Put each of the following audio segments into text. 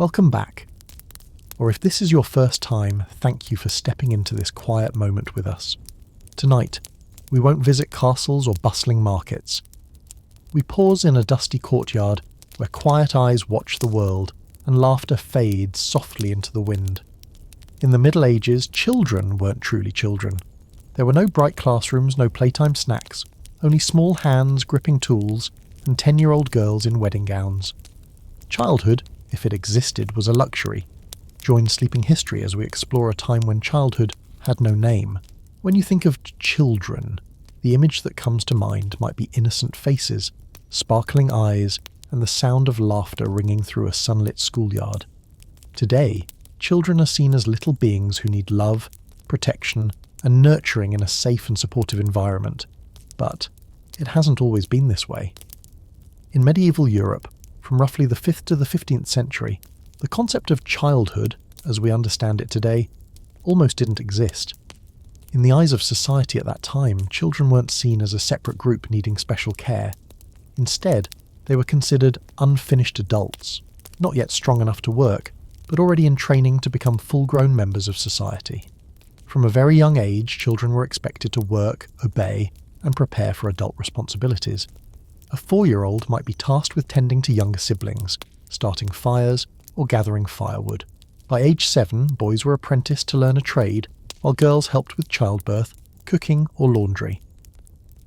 Welcome back. Or if this is your first time, thank you for stepping into this quiet moment with us. Tonight, we won't visit castles or bustling markets. We pause in a dusty courtyard where quiet eyes watch the world and laughter fades softly into the wind. In the Middle Ages, children weren't truly children. There were no bright classrooms, no playtime snacks, only small hands gripping tools and 10-year-old girls in wedding gowns. Childhood, if it existed, was a luxury. Join Sleeping History as we explore a time when childhood had no name. When you think of children, the image that comes to mind might be innocent faces, sparkling eyes, and the sound of laughter ringing through a sunlit schoolyard. Today, children are seen as little beings who need love, protection, and nurturing in a safe and supportive environment. But it hasn't always been this way. In medieval Europe, from roughly the 5th to the 15th century, the concept of childhood, as we understand it today, almost didn't exist. In the eyes of society at that time, children weren't seen as a separate group needing special care. Instead, they were considered unfinished adults, not yet strong enough to work, but already in training to become full-grown members of society. From a very young age, children were expected to work, obey, and prepare for adult responsibilities. A 4-year-old might be tasked with tending to younger siblings, starting fires, or gathering firewood. By age 7, boys were apprenticed to learn a trade, while girls helped with childbirth, cooking, or laundry.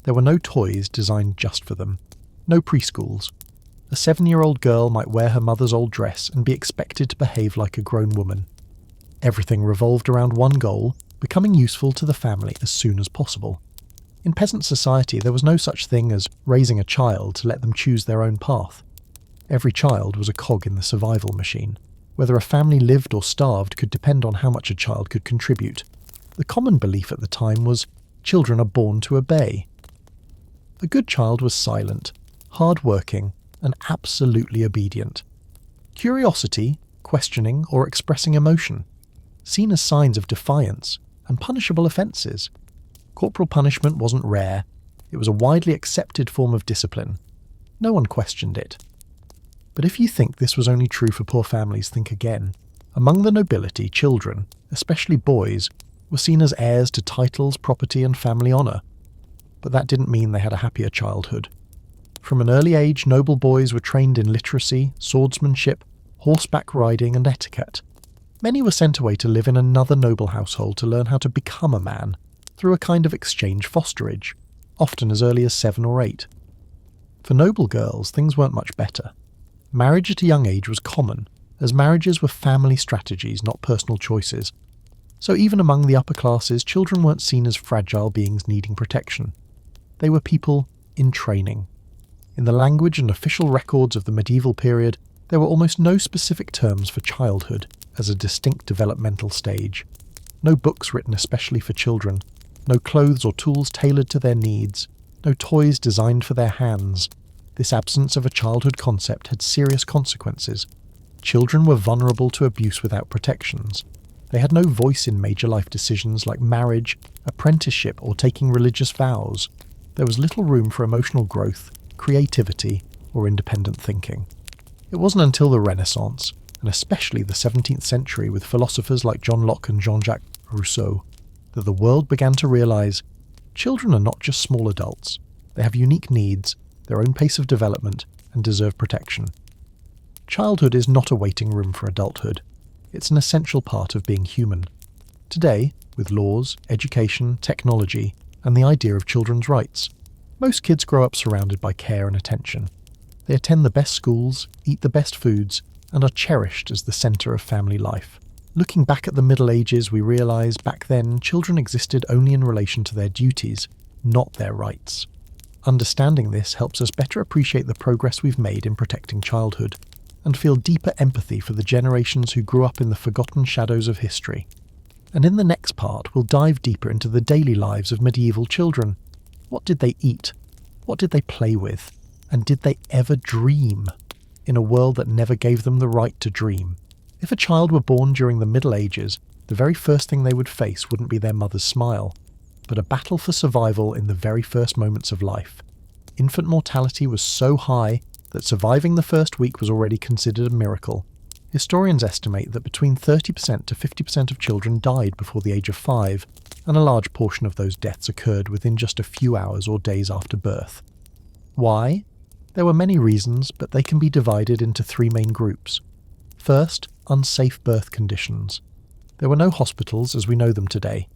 There were no toys designed just for them. No preschools. A 7-year-old girl might wear her mother's old dress and be expected to behave like a grown woman. Everything revolved around one goal, becoming useful to the family as soon as possible. In peasant society, there was no such thing as raising a child to let them choose their own path. Every child was a cog in the survival machine. Whether a family lived or starved could depend on how much a child could contribute. The common belief at the time was, children are born to obey. A good child was silent, hard-working, and absolutely obedient. Curiosity, questioning, or expressing emotion, seen as signs of defiance and punishable offences. Corporal punishment wasn't rare. It was a widely accepted form of discipline. No one questioned it. But if you think this was only true for poor families, think again. Among the nobility, children, especially boys, were seen as heirs to titles, property, and family honour. But that didn't mean they had a happier childhood. From an early age, noble boys were trained in literacy, swordsmanship, horseback riding, and etiquette. Many were sent away to live in another noble household to learn how to become a man, through a kind of exchange fosterage, often as early as 7 or 8. For noble girls, things weren't much better. Marriage at a young age was common, as marriages were family strategies, not personal choices. So even among the upper classes, children weren't seen as fragile beings needing protection. They were people in training. In the language and official records of the medieval period, there were almost no specific terms for childhood as a distinct developmental stage. No books written especially for children, no clothes or tools tailored to their needs, no toys designed for their hands. This absence of a childhood concept had serious consequences. Children were vulnerable to abuse without protections. They had no voice in major life decisions like marriage, apprenticeship, or taking religious vows. There was little room for emotional growth, creativity, or independent thinking. It wasn't until the Renaissance, and especially the 17th century with philosophers like John Locke and Jean-Jacques Rousseau, that the world began to realise children are not just small adults. They have unique needs, their own pace of development, and deserve protection. Childhood is not a waiting room for adulthood. It's an essential part of being human. Today, with laws, education, technology, and the idea of children's rights, most kids grow up surrounded by care and attention. They attend the best schools, eat the best foods, and are cherished as the centre of family life. Looking back at the Middle Ages, we realise back then children existed only in relation to their duties, not their rights. Understanding this helps us better appreciate the progress we've made in protecting childhood, and feel deeper empathy for the generations who grew up in the forgotten shadows of history. And in the next part, we'll dive deeper into the daily lives of medieval children. What did they eat? What did they play with? And did they ever dream? In a world that never gave them the right to dream. If a child were born during the Middle Ages, the very first thing they would face wouldn't be their mother's smile, but a battle for survival in the very first moments of life. Infant mortality was so high that surviving the first week was already considered a miracle. Historians estimate that between 30% to 50% of children died before the age of 5, and a large portion of those deaths occurred within just a few hours or days after birth. Why? There were many reasons, but they can be divided into 3 main groups. First, unsafe birth conditions. There were no hospitals as we know them today.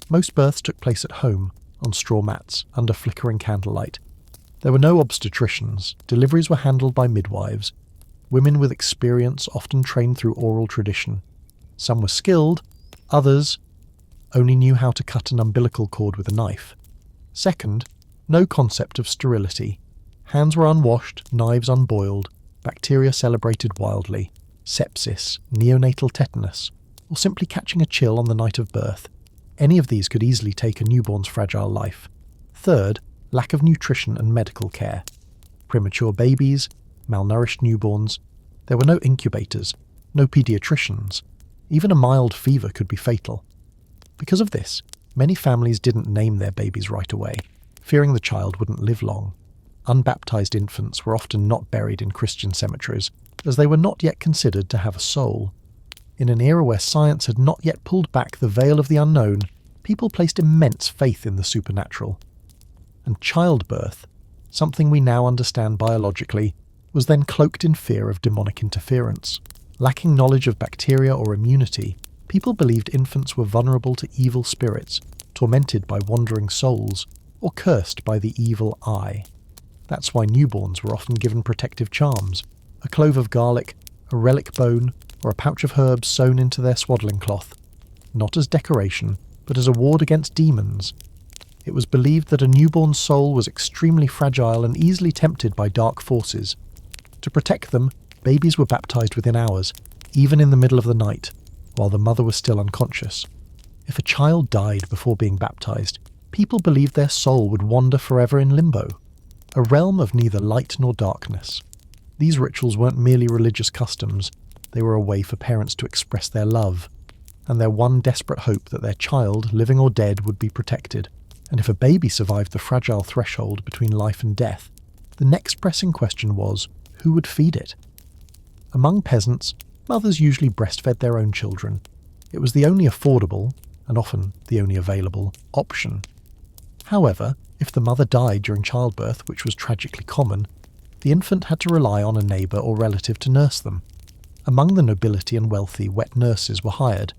Most births took place at home, on straw mats, under flickering candlelight. There were no obstetricians, deliveries were handled by midwives. Women with experience often trained through oral tradition. Some were skilled, others only knew how to cut an umbilical cord with a knife. Second, no concept of sterility. Hands were unwashed, knives unboiled, bacteria celebrated wildly. Sepsis, neonatal tetanus, or simply catching a chill on the night of birth. Any of these could easily take a newborn's fragile life. Third, lack of nutrition and medical care. Premature babies, malnourished newborns. There were no incubators, no paediatricians. Even a mild fever could be fatal. Because of this, many families didn't name their babies right away, fearing the child wouldn't live long. Unbaptized infants were often not buried in Christian cemeteries, as they were not yet considered to have a soul. In an era where science had not yet pulled back the veil of the unknown, people placed immense faith in the supernatural. And childbirth, something we now understand biologically, was then cloaked in fear of demonic interference. Lacking knowledge of bacteria or immunity, people believed infants were vulnerable to evil spirits, tormented by wandering souls, or cursed by the evil eye. That's why newborns were often given protective charms, a clove of garlic, a relic bone, or a pouch of herbs sewn into their swaddling cloth, not as decoration, but as a ward against demons. It was believed that a newborn soul was extremely fragile and easily tempted by dark forces. To protect them, babies were baptized within hours, even in the middle of the night, while the mother was still unconscious. If a child died before being baptized, people believed their soul would wander forever in limbo, a realm of neither light nor darkness. These rituals weren't merely religious customs, they were a way for parents to express their love, and their one desperate hope that their child, living or dead, would be protected. And if a baby survived the fragile threshold between life and death, the next pressing question was, who would feed it? Among peasants, mothers usually breastfed their own children. It was the only affordable, and often the only available, option. However, if the mother died during childbirth, which was tragically common, the infant had to rely on a neighbour or relative to nurse them. Among the nobility and wealthy, wet nurses were hired,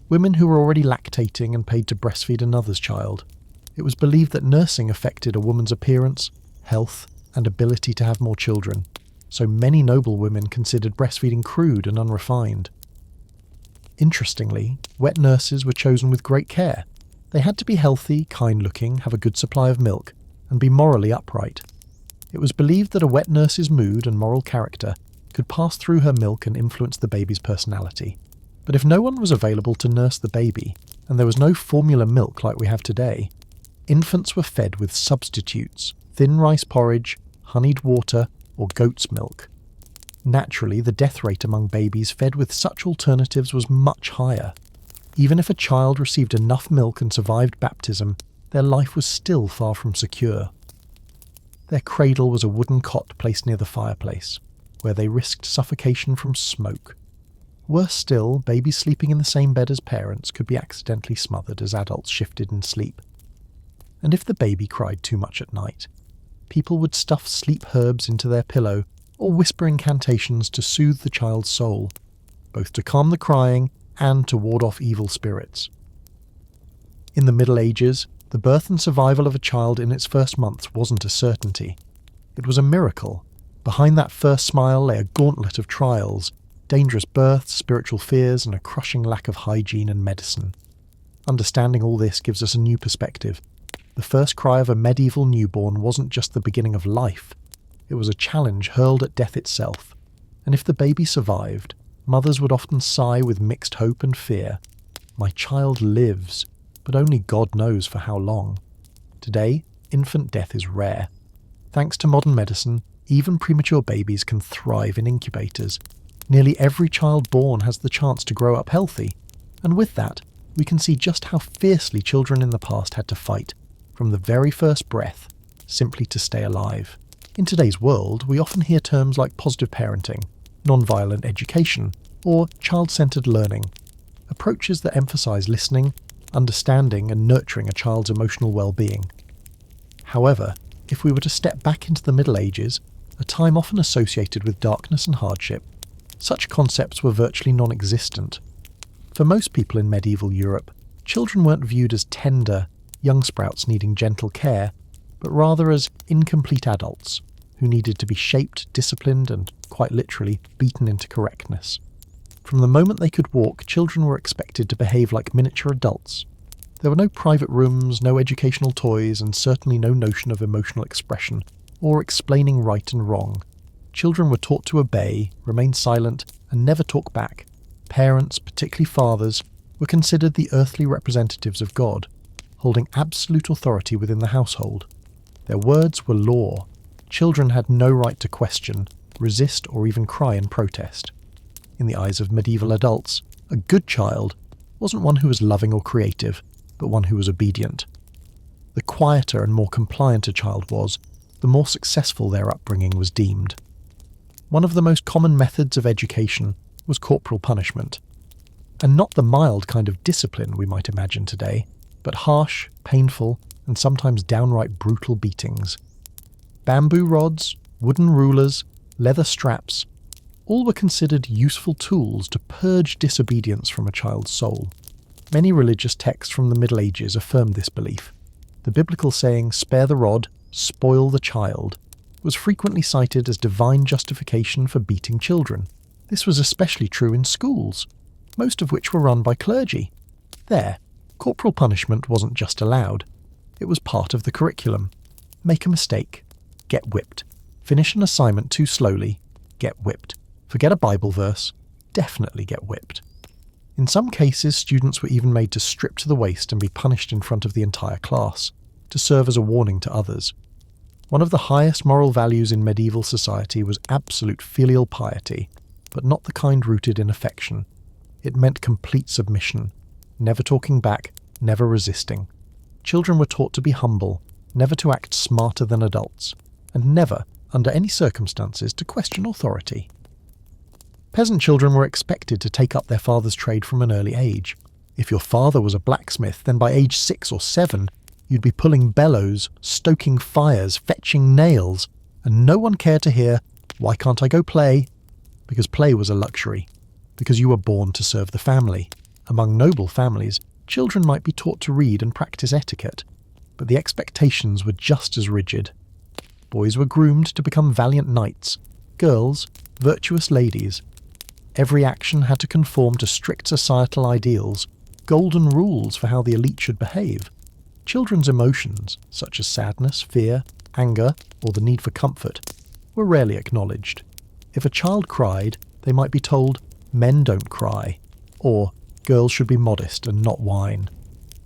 women who were already lactating and paid to breastfeed another's child. It was believed that nursing affected a woman's appearance, health, and ability to have more children, so many noble women considered breastfeeding crude and unrefined. Interestingly, wet nurses were chosen with great care. They had to be healthy, kind-looking, have a good supply of milk, and be morally upright. It was believed that a wet nurse's mood and moral character could pass through her milk and influence the baby's personality. But if no one was available to nurse the baby, and there was no formula milk like we have today, infants were fed with substitutes, thin rice porridge, honeyed water, or goat's milk. Naturally, the death rate among babies fed with such alternatives was much higher. Even if a child received enough milk and survived baptism, their life was still far from secure. Their cradle was a wooden cot placed near the fireplace, where they risked suffocation from smoke. Worse still, babies sleeping in the same bed as parents could be accidentally smothered as adults shifted in sleep. And if the baby cried too much at night, people would stuff sleep herbs into their pillow or whisper incantations to soothe the child's soul, both to calm the crying and to ward off evil spirits. In the Middle Ages, the birth and survival of a child in its first months wasn't a certainty. It was a miracle. Behind that first smile lay a gauntlet of trials, dangerous births, spiritual fears, and a crushing lack of hygiene and medicine. Understanding all this gives us a new perspective. The first cry of a medieval newborn wasn't just the beginning of life. It was a challenge hurled at death itself. And if the baby survived, mothers would often sigh with mixed hope and fear. My child lives, but only God knows for how long. Today, infant death is rare. Thanks to modern medicine, even premature babies can thrive in incubators. Nearly every child born has the chance to grow up healthy. And with that, we can see just how fiercely children in the past had to fight, from the very first breath, simply to stay alive. In today's world, we often hear terms like positive parenting, non-violent education, or child-centered learning, approaches that emphasize listening, understanding, and nurturing a child's emotional well-being. However, if we were to step back into the Middle Ages, a time often associated with darkness and hardship, such concepts were virtually non-existent. For most people in medieval Europe, children weren't viewed as tender, young sprouts needing gentle care, but rather as incomplete adults who needed to be shaped, disciplined, and, quite literally, beaten into correctness. From the moment they could walk, children were expected to behave like miniature adults. There were no private rooms, no educational toys, and certainly no notion of emotional expression, or explaining right and wrong. Children were taught to obey, remain silent, and never talk back. Parents, particularly fathers, were considered the earthly representatives of God, holding absolute authority within the household. Their words were law. Children had no right to question, resist, or even cry in protest. In the eyes of medieval adults, a good child wasn't one who was loving or creative, but one who was obedient. The quieter and more compliant a child was, the more successful their upbringing was deemed. One of the most common methods of education was corporal punishment, and not the mild kind of discipline we might imagine today, but harsh, painful, and sometimes downright brutal beatings. Bamboo rods, wooden rulers, leather straps, all were considered useful tools to purge disobedience from a child's soul. Many religious texts from the Middle Ages affirmed this belief. The biblical saying, "Spare the rod, spoil the child," was frequently cited as divine justification for beating children. This was especially true in schools, most of which were run by clergy. There, corporal punishment wasn't just allowed, it was part of the curriculum. Make a mistake, get whipped. Finish an assignment too slowly, get whipped. Forget a Bible verse, definitely get whipped. In some cases, students were even made to strip to the waist and be punished in front of the entire class, to serve as a warning to others. One of the highest moral values in medieval society was absolute filial piety, but not the kind rooted in affection. It meant complete submission, never talking back, never resisting. Children were taught to be humble, never to act smarter than adults, and never, under any circumstances, to question authority. Peasant children were expected to take up their father's trade from an early age. If your father was a blacksmith, then by age 6 or 7, you'd be pulling bellows, stoking fires, fetching nails, and no one cared to hear, "Why can't I go play?" Because play was a luxury, because you were born to serve the family. Among noble families, children might be taught to read and practice etiquette, but the expectations were just as rigid. Boys were groomed to become valiant knights, girls, virtuous ladies. Every action had to conform to strict societal ideals, golden rules for how the elite should behave. Children's emotions, such as sadness, fear, anger, or the need for comfort, were rarely acknowledged. If a child cried, they might be told, "Men don't cry," or "Girls should be modest and not whine."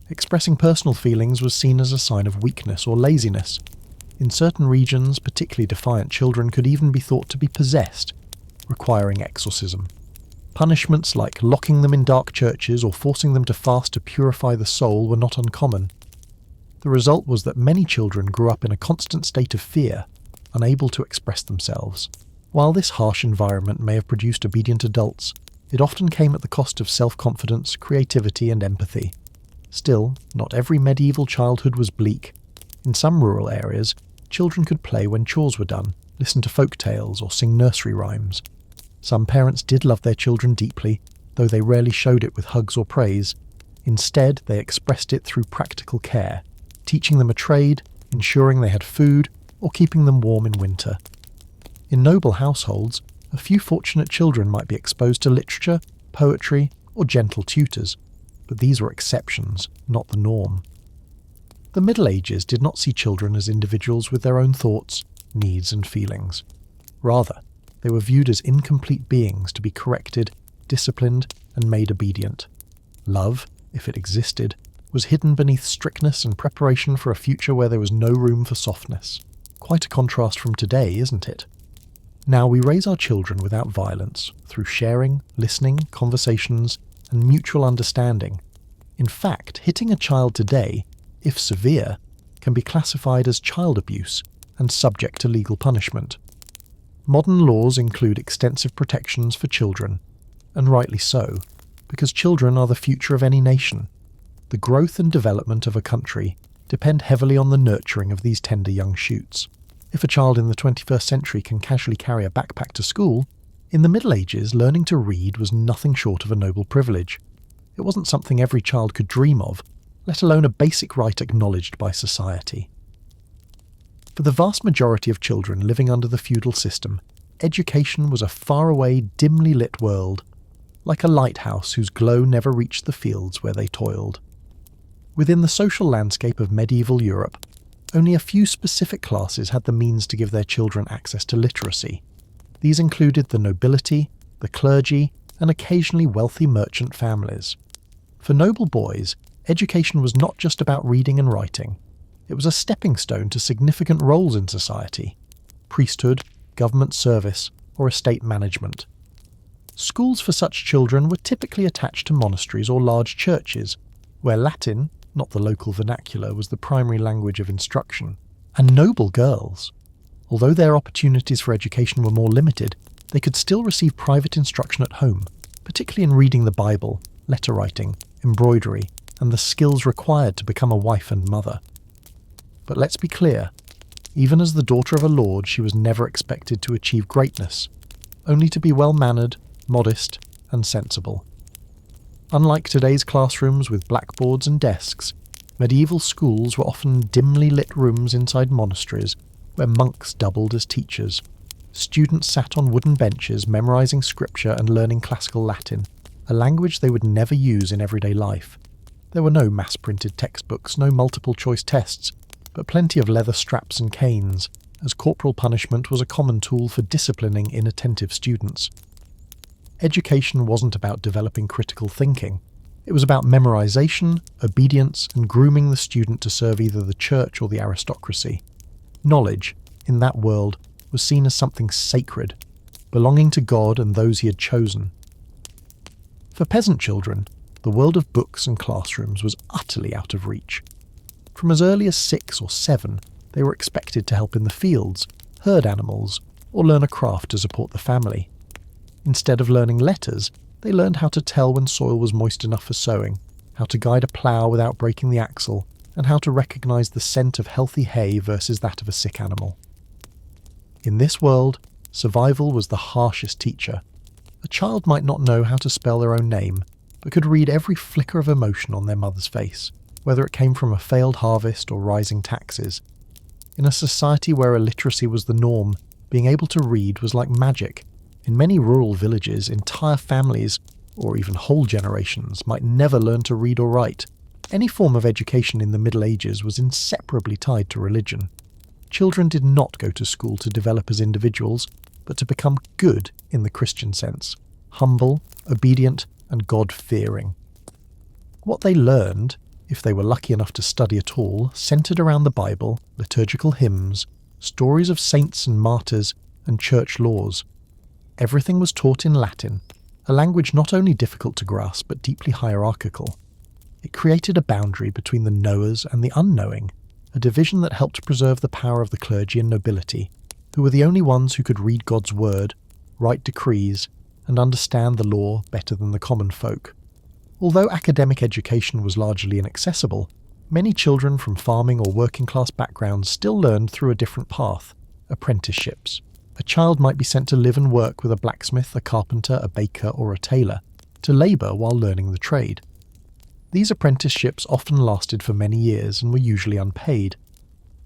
Expressing personal feelings was seen as a sign of weakness or laziness. In certain regions, particularly defiant children could even be thought to be possessed, requiring exorcism. Punishments like locking them in dark churches or forcing them to fast to purify the soul were not uncommon. The result was that many children grew up in a constant state of fear, unable to express themselves. While this harsh environment may have produced obedient adults, it often came at the cost of self-confidence, creativity, and empathy. Still, not every medieval childhood was bleak. In some rural areas, children could play when chores were done, listen to folk tales, or sing nursery rhymes. Some parents did love their children deeply, though they rarely showed it with hugs or praise. Instead, they expressed it through practical care, teaching them a trade, ensuring they had food, or keeping them warm in winter. In noble households, a few fortunate children might be exposed to literature, poetry, or gentle tutors, but these were exceptions, not the norm. The Middle Ages did not see children as individuals with their own thoughts, needs, and feelings. Rather, they were viewed as incomplete beings to be corrected, disciplined, and made obedient. Love, if it existed, was hidden beneath strictness and preparation for a future where there was no room for softness. Quite a contrast from today, isn't it? Now we raise our children without violence, through sharing, listening, conversations, and mutual understanding. In fact, hitting a child today, if severe, can be classified as child abuse and subject to legal punishment. Modern laws include extensive protections for children, and rightly so, because children are the future of any nation. The growth and development of a country depend heavily on the nurturing of these tender young shoots. If a child in the 21st century can casually carry a backpack to school, in the Middle Ages learning to read was nothing short of a noble privilege. It wasn't something every child could dream of, let alone a basic right acknowledged by society. For the vast majority of children living under the feudal system, education was a faraway, dimly lit world, like a lighthouse whose glow never reached the fields where they toiled. Within the social landscape of medieval Europe, only a few specific classes had the means to give their children access to literacy. These included the nobility, the clergy, and occasionally wealthy merchant families. For noble boys, education was not just about reading and writing. It was a stepping stone to significant roles in society: priesthood, government service, or estate management. Schools for such children were typically attached to monasteries or large churches, where Latin, not the local vernacular, was the primary language of instruction. And noble girls, although their opportunities for education were more limited, they could still receive private instruction at home, particularly in reading the Bible, letter writing, embroidery, and the skills required to become a wife and mother. But let's be clear, even as the daughter of a lord, she was never expected to achieve greatness, only to be well-mannered, modest, and sensible. Unlike today's classrooms with blackboards and desks, medieval schools were often dimly lit rooms inside monasteries where monks doubled as teachers. Students sat on wooden benches memorizing scripture and learning classical Latin, a language they would never use in everyday life. There were no mass-printed textbooks, no multiple-choice tests, but plenty of leather straps and canes, as corporal punishment was a common tool for disciplining inattentive students. Education wasn't about developing critical thinking. It was about memorization, obedience, and grooming the student to serve either the church or the aristocracy. Knowledge, in that world, was seen as something sacred, belonging to God and those he had chosen. For peasant children, the world of books and classrooms was utterly out of reach. From as early as 6 or 7, they were expected to help in the fields, herd animals, or learn a craft to support the family. Instead of learning letters, they learned how to tell when soil was moist enough for sowing, how to guide a plough without breaking the axle, and how to recognise the scent of healthy hay versus that of a sick animal. In this world, survival was the harshest teacher. A child might not know how to spell their own name, but could read every flicker of emotion on their mother's face, whether it came from a failed harvest or rising taxes. In a society where illiteracy was the norm, being able to read was like magic. In many rural villages, entire families, or even whole generations, might never learn to read or write. Any form of education in the Middle Ages was inseparably tied to religion. Children did not go to school to develop as individuals, but to become good in the Christian sense, humble, obedient, and God-fearing. What they learned, if they were lucky enough to study at all, centred around the Bible, liturgical hymns, stories of saints and martyrs, and church laws. Everything was taught in Latin, a language not only difficult to grasp but deeply hierarchical. It created a boundary between the knowers and the unknowing, a division that helped preserve the power of the clergy and nobility, who were the only ones who could read God's word, write decrees, and understand the law better than the common folk. Although academic education was largely inaccessible, many children from farming or working-class backgrounds still learned through a different path: apprenticeships. A child might be sent to live and work with a blacksmith, a carpenter, a baker, or a tailor, to labour while learning the trade. These apprenticeships often lasted for many years and were usually unpaid.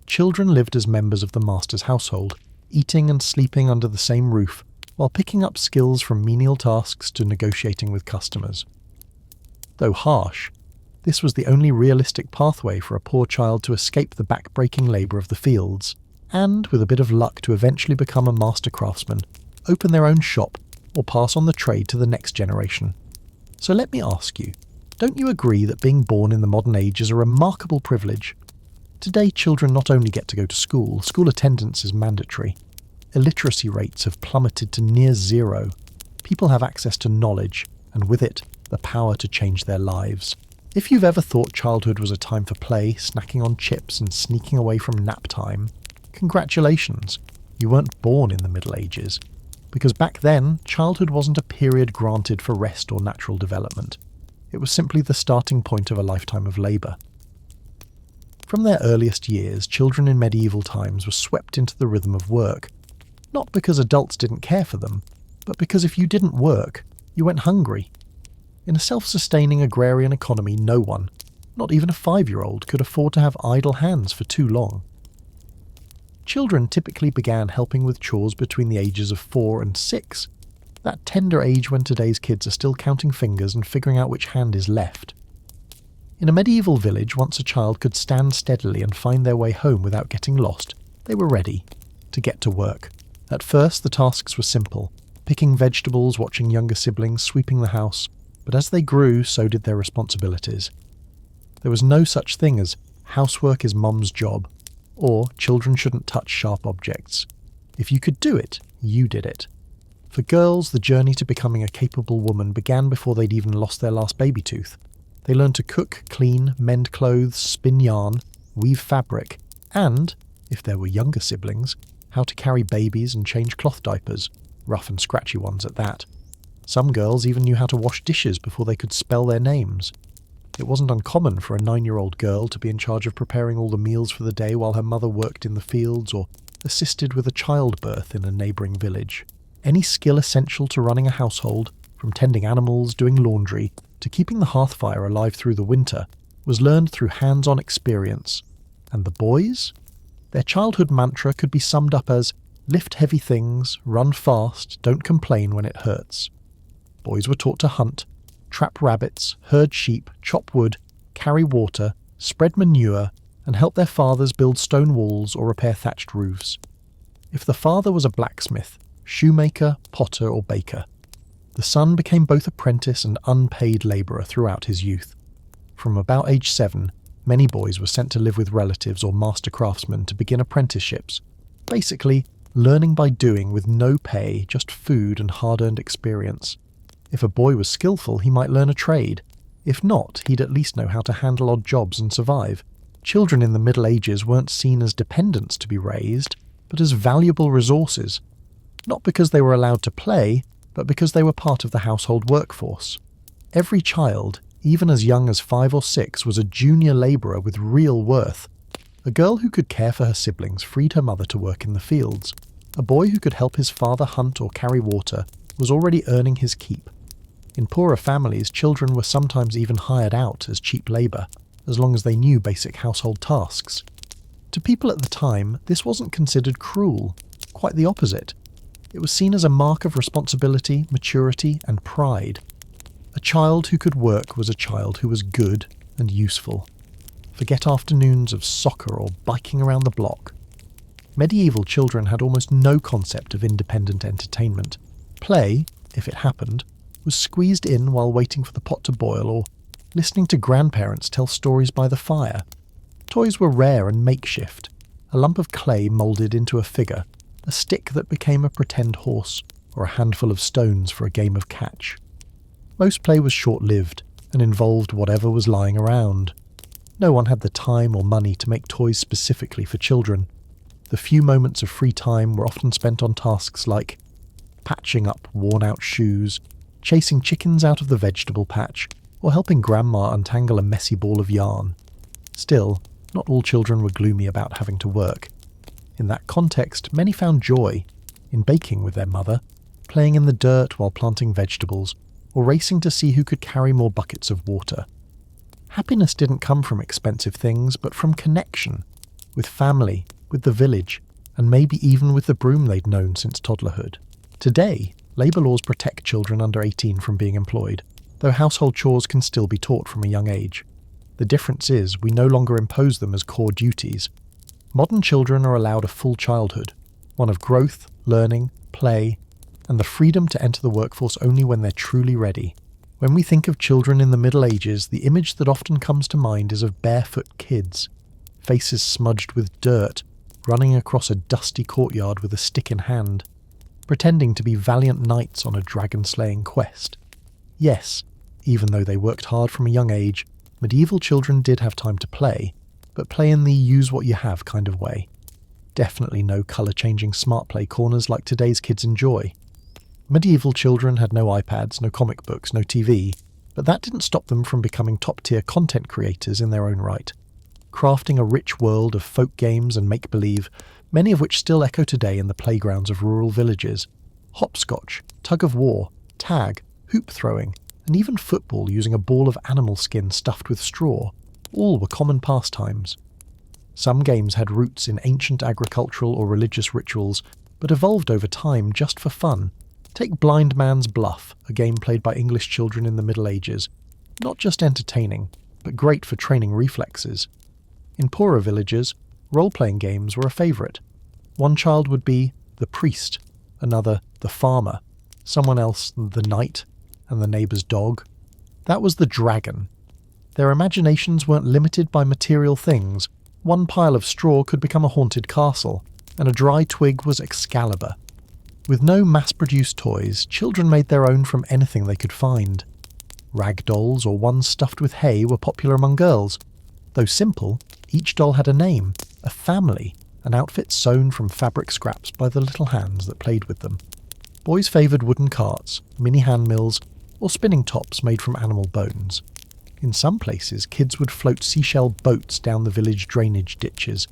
Children lived as members of the master's household, eating and sleeping under the same roof, while picking up skills from menial tasks to negotiating with customers. Though harsh, this was the only realistic pathway for a poor child to escape the back-breaking labour of the fields, and, with a bit of luck, to eventually become a master craftsman, open their own shop, or pass on the trade to the next generation. So let me ask you, don't you agree that being born in the modern age is a remarkable privilege? Today, children not only get to go to school attendance is mandatory. Illiteracy rates have plummeted to near zero. People have access to knowledge, and with it, the power to change their lives. If you've ever thought childhood was a time for play, snacking on chips and sneaking away from nap time, congratulations, you weren't born in the Middle Ages. because back then, childhood wasn't a period granted for rest or natural development. It was simply the starting point of a lifetime of labour. From their earliest years, children in medieval times were swept into the rhythm of work, not because adults didn't care for them, but because if you didn't work, you went hungry. In a self-sustaining agrarian economy, no one, not even a 5-year-old, could afford to have idle hands for too long. Children typically began helping with chores between the ages of 4 and 6, that tender age when today's kids are still counting fingers and figuring out which hand is left. In a medieval village, once a child could stand steadily and find their way home without getting lost, they were ready to get to work. At first, the tasks were simple: picking vegetables, watching younger siblings, sweeping the house, but as they grew, so did their responsibilities. There was no such thing as housework is mum's job, or children shouldn't touch sharp objects. If you could do it, you did it. For girls, the journey to becoming a capable woman began before they'd even lost their last baby tooth. They learned to cook, clean, mend clothes, spin yarn, weave fabric, and, if there were younger siblings, how to carry babies and change cloth diapers, rough and scratchy ones at that. Some girls even knew how to wash dishes before they could spell their names. It wasn't uncommon for a 9-year-old girl to be in charge of preparing all the meals for the day while her mother worked in the fields or assisted with a childbirth in a neighbouring village. Any skill essential to running a household, from tending animals, doing laundry, to keeping the hearth fire alive through the winter, was learned through hands-on experience. And the boys? Their childhood mantra could be summed up as, lift heavy things, run fast, don't complain when it hurts. Boys were taught to hunt, trap rabbits, herd sheep, chop wood, carry water, spread manure, and help their fathers build stone walls or repair thatched roofs. If the father was a blacksmith, shoemaker, potter, or baker, the son became both apprentice and unpaid labourer throughout his youth. From about age 7, many boys were sent to live with relatives or master craftsmen to begin apprenticeships, basically learning by doing with no pay, just food and hard-earned experience. If a boy was skillful, he might learn a trade. If not, he'd at least know how to handle odd jobs and survive. Children in the Middle Ages weren't seen as dependents to be raised, but as valuable resources. Not because they were allowed to play, but because they were part of the household workforce. Every child, even as young as 5 or 6, was a junior labourer with real worth. A girl who could care for her siblings freed her mother to work in the fields. A boy who could help his father hunt or carry water was already earning his keep. In poorer families, children were sometimes even hired out as cheap labour, as long as they knew basic household tasks. To people at the time, this wasn't considered cruel, quite the opposite. It was seen as a mark of responsibility, maturity, and pride. A child who could work was a child who was good and useful. Forget afternoons of soccer or biking around the block. Medieval children had almost no concept of independent entertainment. Play, if it happened, was squeezed in while waiting for the pot to boil or listening to grandparents tell stories by the fire. Toys were rare and makeshift, a lump of clay moulded into a figure, a stick that became a pretend horse, or a handful of stones for a game of catch. Most play was short-lived and involved whatever was lying around. No one had the time or money to make toys specifically for children. The few moments of free time were often spent on tasks like patching up worn-out shoes, chasing chickens out of the vegetable patch, or helping grandma untangle a messy ball of yarn. Still, not all children were gloomy about having to work. In that context, many found joy in baking with their mother, playing in the dirt while planting vegetables, or racing to see who could carry more buckets of water. Happiness didn't come from expensive things, but from connection, with family, with the village, and maybe even with the broom they'd known since toddlerhood. Today, labour laws protect children under 18 from being employed, though household chores can still be taught from a young age. The difference is we no longer impose them as core duties. Modern children are allowed a full childhood, one of growth, learning, play, and the freedom to enter the workforce only when they're truly ready. When we think of children in the Middle Ages, the image that often comes to mind is of barefoot kids, faces smudged with dirt, running across a dusty courtyard with a stick in hand, pretending to be valiant knights on a dragon-slaying quest. Yes, even though they worked hard from a young age, medieval children did have time to play, but play in the use-what-you-have kind of way. Definitely no colour-changing smart play corners like today's kids enjoy. Medieval children had no iPads, no comic books, no TV, but that didn't stop them from becoming top-tier content creators in their own right, crafting a rich world of folk games and make-believe, many of which still echo today in the playgrounds of rural villages. Hopscotch, tug-of-war, tag, hoop-throwing, and even football using a ball of animal skin stuffed with straw, all were common pastimes. Some games had roots in ancient agricultural or religious rituals, but evolved over time just for fun. Take Blind Man's Bluff, a game played by English children in the Middle Ages. Not just entertaining, but great for training reflexes. In poorer villages, role-playing games were a favourite. One child would be the priest, another the farmer, someone else the knight, and the neighbour's dog. That was the dragon. Their imaginations weren't limited by material things. One pile of straw could become a haunted castle, and a dry twig was Excalibur. With no mass-produced toys, children made their own from anything they could find. Rag dolls or ones stuffed with hay were popular among girls. Though simple, each doll had a name, a family, an outfit sewn from fabric scraps by the little hands that played with them. Boys favoured wooden carts, mini handmills, or spinning tops made from animal bones. In some places, kids would float seashell boats down the village drainage ditches,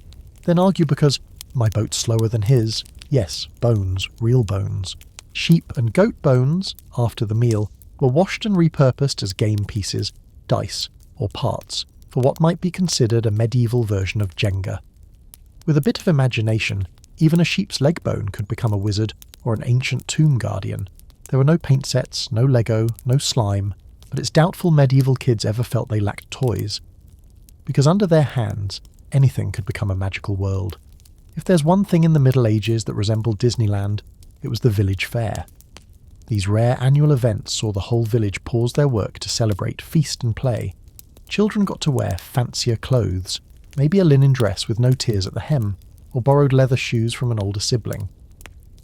then argue because my boat's slower than his. Yes, bones, real bones. Sheep and goat bones, after the meal, were washed and repurposed as game pieces, dice, or parts, for what might be considered a medieval version of Jenga. With a bit of imagination, even a sheep's leg bone could become a wizard or an ancient tomb guardian. There were no paint sets, no Lego, no slime, but it's doubtful medieval kids ever felt they lacked toys. Because under their hands, anything could become a magical world. If there's one thing in the Middle Ages that resembled Disneyland, it was the village fair. These rare annual events saw the whole village pause their work to celebrate, feast and play. Children got to wear fancier clothes, maybe a linen dress with no tears at the hem, or borrowed leather shoes from an older sibling.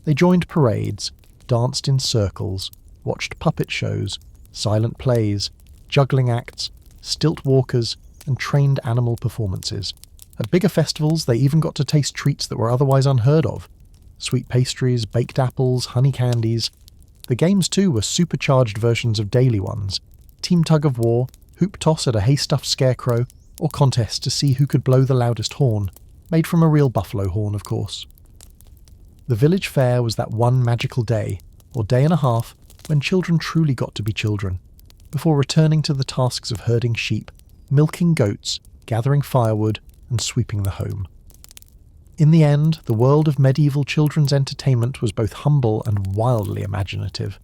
They joined parades, danced in circles, watched puppet shows, silent plays, juggling acts, stilt walkers, and trained animal performances. At bigger festivals, they even got to taste treats that were otherwise unheard of. Sweet pastries, baked apples, honey candies. The games, too, were supercharged versions of daily ones. Team tug-of-war, hoop toss at a hay-stuffed scarecrow, or contests to see who could blow the loudest horn, made from a real buffalo horn, of course. The village fair was that one magical day, or day and a half, when children truly got to be children, before returning to the tasks of herding sheep, milking goats, gathering firewood, and sweeping the home. In the end, the world of medieval children's entertainment was both humble and wildly imaginative.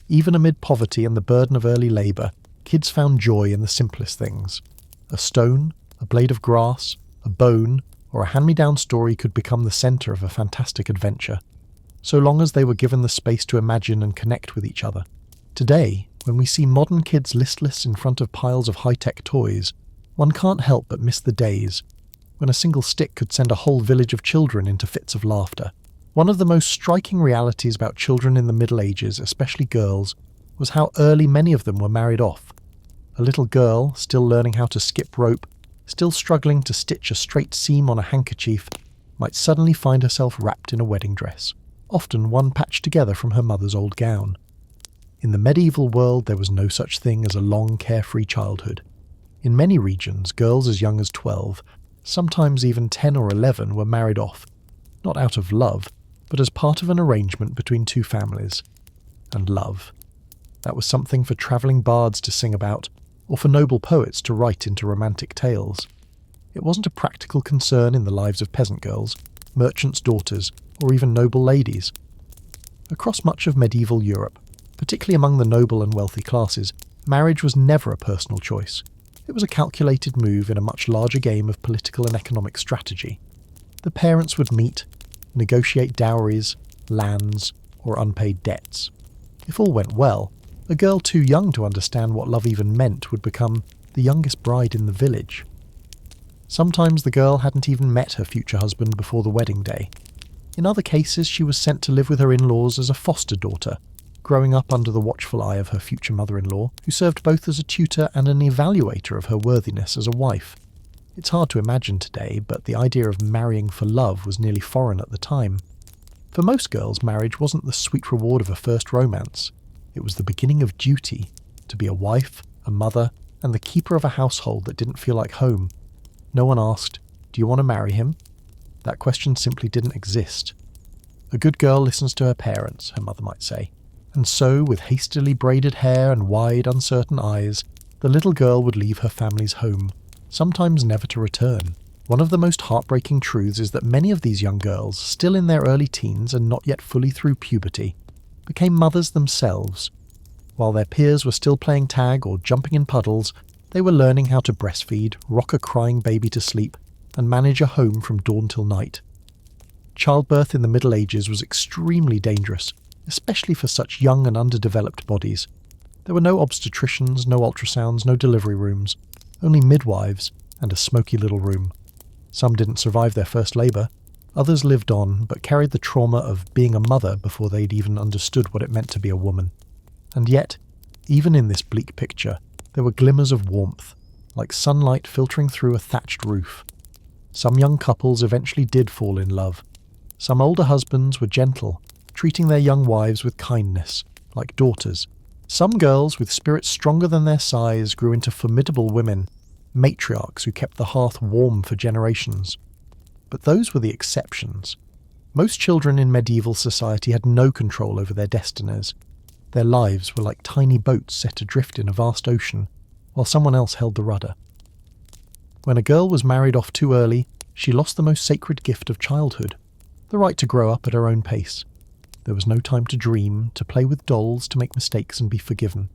Even amid poverty and the burden of early labour, kids found joy in the simplest things. A stone, a blade of grass, a bone, or a hand-me-down story could become the centre of a fantastic adventure, so long as they were given the space to imagine and connect with each other. Today, when we see modern kids listless in front of piles of high-tech toys, one can't help but miss the days when a single stick could send a whole village of children into fits of laughter. One of the most striking realities about children in the Middle Ages, especially girls, was how early many of them were married off. A little girl, still learning how to skip rope, still struggling to stitch a straight seam on a handkerchief, might suddenly find herself wrapped in a wedding dress, often one patched together from her mother's old gown. In the medieval world, there was no such thing as a long, carefree childhood. In many regions, girls as young as 12, sometimes even 10 or 11, were married off, not out of love, but as part of an arrangement between two families. And love. That was something for travelling bards to sing about, or for noble poets to write into romantic tales. It wasn't a practical concern in the lives of peasant girls, merchants' daughters, or even noble ladies. Across much of medieval Europe, particularly among the noble and wealthy classes, marriage was never a personal choice. It was a calculated move in a much larger game of political and economic strategy. The parents would meet, negotiate dowries, lands, or unpaid debts. If all went well, a girl too young to understand what love even meant would become the youngest bride in the village. Sometimes the girl hadn't even met her future husband before the wedding day. In other cases, she was sent to live with her in-laws as a foster daughter, growing up under the watchful eye of her future mother-in-law, who served both as a tutor and an evaluator of her worthiness as a wife. It's hard to imagine today, but the idea of marrying for love was nearly foreign at the time. For most girls, marriage wasn't the sweet reward of a first romance. It was the beginning of duty, to be a wife, a mother, and the keeper of a household that didn't feel like home. No one asked, "Do you want to marry him?" That question simply didn't exist. A good girl listens to her parents, her mother might say. And so, with hastily braided hair and wide, uncertain eyes, the little girl would leave her family's home, sometimes never to return. One of the most heartbreaking truths is that many of these young girls, still in their early teens and not yet fully through puberty, became mothers themselves. While their peers were still playing tag or jumping in puddles, they were learning how to breastfeed, rock a crying baby to sleep, and manage a home from dawn till night. Childbirth in the Middle Ages was extremely dangerous, especially for such young and underdeveloped bodies. There were no obstetricians, no ultrasounds, no delivery rooms, only midwives and a smoky little room. Some didn't survive their first labour, others lived on but carried the trauma of being a mother before they'd even understood what it meant to be a woman. And yet, even in this bleak picture, there were glimmers of warmth, like sunlight filtering through a thatched roof. Some young couples eventually did fall in love. Some older husbands were gentle, treating their young wives with kindness, like daughters. Some girls, with spirits stronger than their size, grew into formidable women, matriarchs who kept the hearth warm for generations. But those were the exceptions. Most children in medieval society had no control over their destinies. Their lives were like tiny boats set adrift in a vast ocean, while someone else held the rudder. When a girl was married off too early, she lost the most sacred gift of childhood, the right to grow up at her own pace. There was no time to dream, to play with dolls, to make mistakes and be forgiven.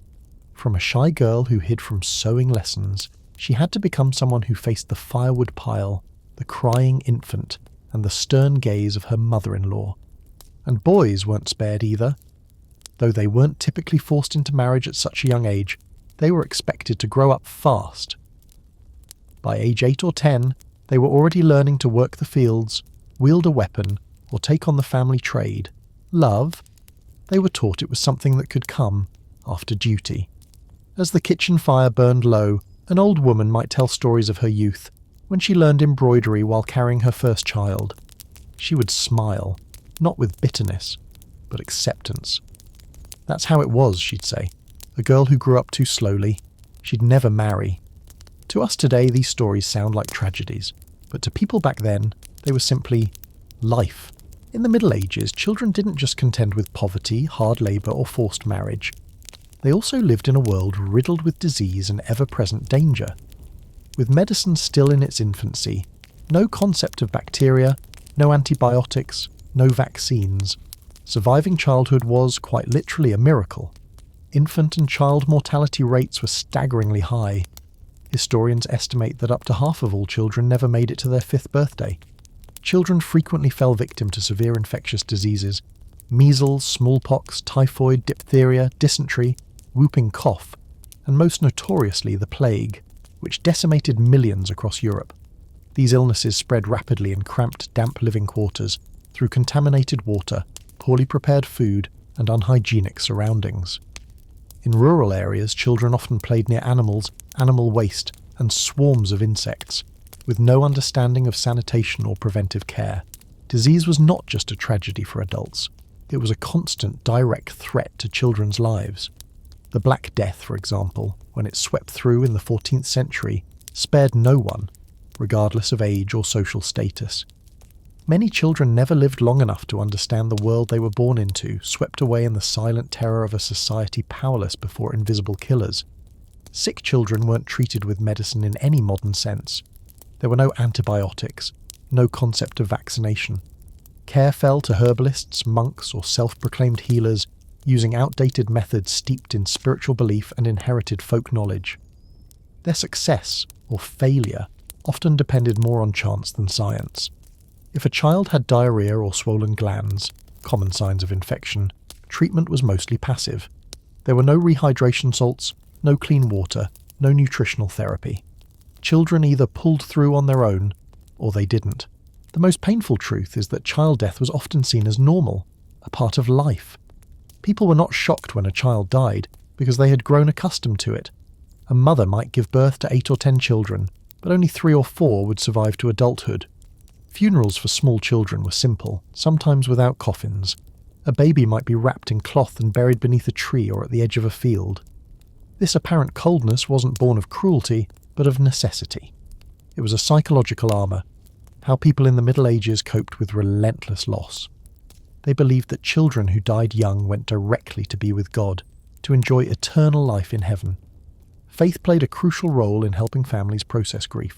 From a shy girl who hid from sewing lessons, she had to become someone who faced the firewood pile, the crying infant, and the stern gaze of her mother-in-law. And boys weren't spared either. Though they weren't typically forced into marriage at such a young age, they were expected to grow up fast. By age 8 or 10, they were already learning to work the fields, wield a weapon, or take on the family trade. Love? They were taught it was something that could come after duty. As the kitchen fire burned low, an old woman might tell stories of her youth, when she learned embroidery while carrying her first child. She would smile, not with bitterness, but acceptance. That's how it was, she'd say. A girl who grew up too slowly. She'd never marry. To us today, these stories sound like tragedies, but to people back then, they were simply life. In the Middle Ages, children didn't just contend with poverty, hard labour, or forced marriage. They also lived in a world riddled with disease and ever-present danger. With medicine still in its infancy, no concept of bacteria, no antibiotics, no vaccines, surviving childhood was, quite literally, a miracle. Infant and child mortality rates were staggeringly high. Historians estimate that up to half of all children never made it to their 5th birthday. Children frequently fell victim to severe infectious diseases: measles, smallpox, typhoid, diphtheria, dysentery, whooping cough, and most notoriously the plague, which decimated millions across Europe. These illnesses spread rapidly in cramped, damp living quarters, through contaminated water, poorly prepared food, and unhygienic surroundings. In rural areas, children often played near animals, animal waste, and swarms of insects, with no understanding of sanitation or preventive care. Disease was not just a tragedy for adults. It was a constant, direct threat to children's lives. The Black Death, for example, when it swept through in the 14th century, spared no one, regardless of age or social status. Many children never lived long enough to understand the world they were born into, swept away in the silent terror of a society powerless before invisible killers. Sick children weren't treated with medicine in any modern sense. There were no antibiotics, no concept of vaccination. Care fell to herbalists, monks, or self-proclaimed healers, using outdated methods steeped in spiritual belief and inherited folk knowledge. Their success, or failure, often depended more on chance than science. If a child had diarrhea or swollen glands, common signs of infection, treatment was mostly passive. There were no rehydration salts, no clean water, no nutritional therapy. Children either pulled through on their own, or they didn't. The most painful truth is that child death was often seen as normal, a part of life. People were not shocked when a child died, because they had grown accustomed to it. A mother might give birth to 8 or 10 children, but only 3 or 4 would survive to adulthood. Funerals for small children were simple, sometimes without coffins. A baby might be wrapped in cloth and buried beneath a tree or at the edge of a field. This apparent coldness wasn't born of cruelty, but of necessity. It was a psychological armour, how people in the Middle Ages coped with relentless loss. They believed that children who died young went directly to be with God, to enjoy eternal life in heaven. Faith played a crucial role in helping families process grief.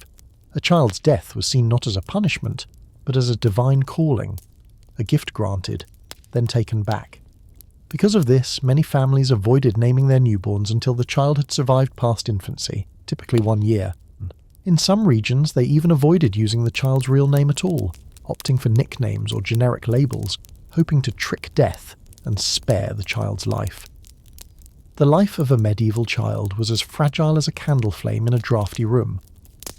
A child's death was seen not as a punishment, but as a divine calling, a gift granted, then taken back. Because of this, many families avoided naming their newborns until the child had survived past infancy, typically 1 year. In some regions, they even avoided using the child's real name at all, opting for nicknames or generic labels, hoping to trick death and spare the child's life. The life of a medieval child was as fragile as a candle flame in a drafty room.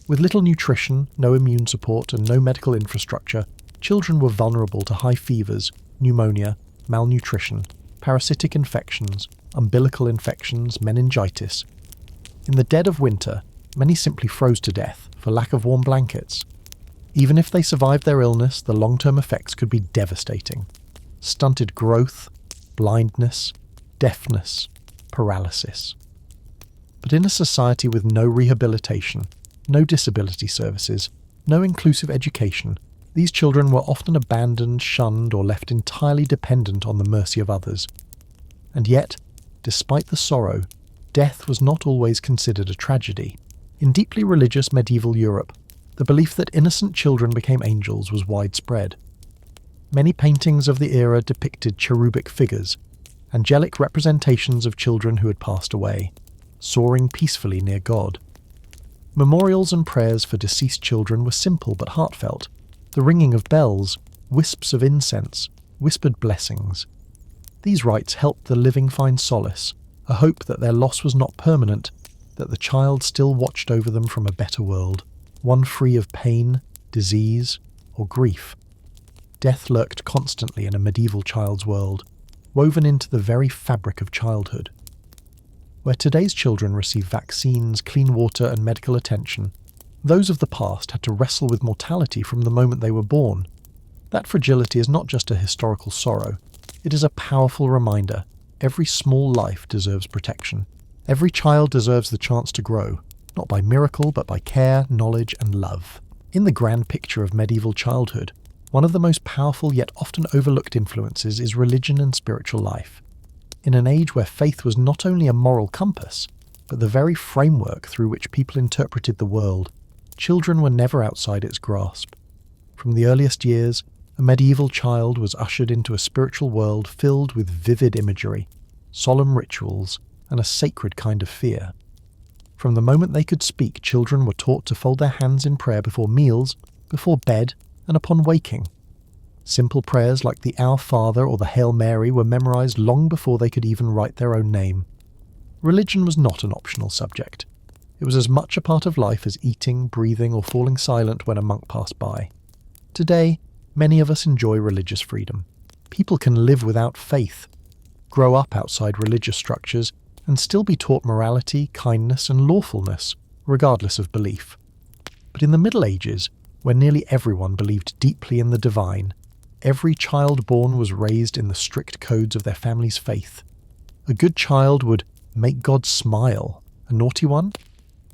With little nutrition, no immune support, and no medical infrastructure, children were vulnerable to high fevers, pneumonia, malnutrition, parasitic infections, umbilical infections, meningitis. In the dead of winter, many simply froze to death for lack of warm blankets. Even if they survived their illness, the long-term effects could be devastating. Stunted growth, blindness, deafness, paralysis. But in a society with no rehabilitation, no disability services, no inclusive education, these children were often abandoned, shunned, or left entirely dependent on the mercy of others. And yet, despite the sorrow, death was not always considered a tragedy. In deeply religious medieval Europe, the belief that innocent children became angels was widespread. Many paintings of the era depicted cherubic figures, angelic representations of children who had passed away, soaring peacefully near God. Memorials and prayers for deceased children were simple but heartfelt. The ringing of bells, wisps of incense, whispered blessings. These rites helped the living find solace, a hope that their loss was not permanent, that the child still watched over them from a better world, one free of pain, disease, or grief. Death lurked constantly in a medieval child's world, woven into the very fabric of childhood. Where today's children receive vaccines, clean water, and medical attention, those of the past had to wrestle with mortality from the moment they were born. That fragility is not just a historical sorrow, it is a powerful reminder. Every small life deserves protection. Every child deserves the chance to grow, not by miracle, but by care, knowledge, and love. In the grand picture of medieval childhood, one of the most powerful yet often overlooked influences is religion and spiritual life. In an age where faith was not only a moral compass, but the very framework through which people interpreted the world, children were never outside its grasp. From the earliest years, a medieval child was ushered into a spiritual world filled with vivid imagery, solemn rituals, and a sacred kind of fear. From the moment they could speak, children were taught to fold their hands in prayer before meals, before bed, and upon waking. Simple prayers like the Our Father or the Hail Mary were memorized long before they could even write their own name. Religion was not an optional subject. It was as much a part of life as eating, breathing, or falling silent when a monk passed by. Today, many of us enjoy religious freedom. People can live without faith, grow up outside religious structures, and still be taught morality, kindness, and lawfulness, regardless of belief. But in the Middle Ages, where nearly everyone believed deeply in the divine, every child born was raised in the strict codes of their family's faith. A good child would make God smile. A naughty one?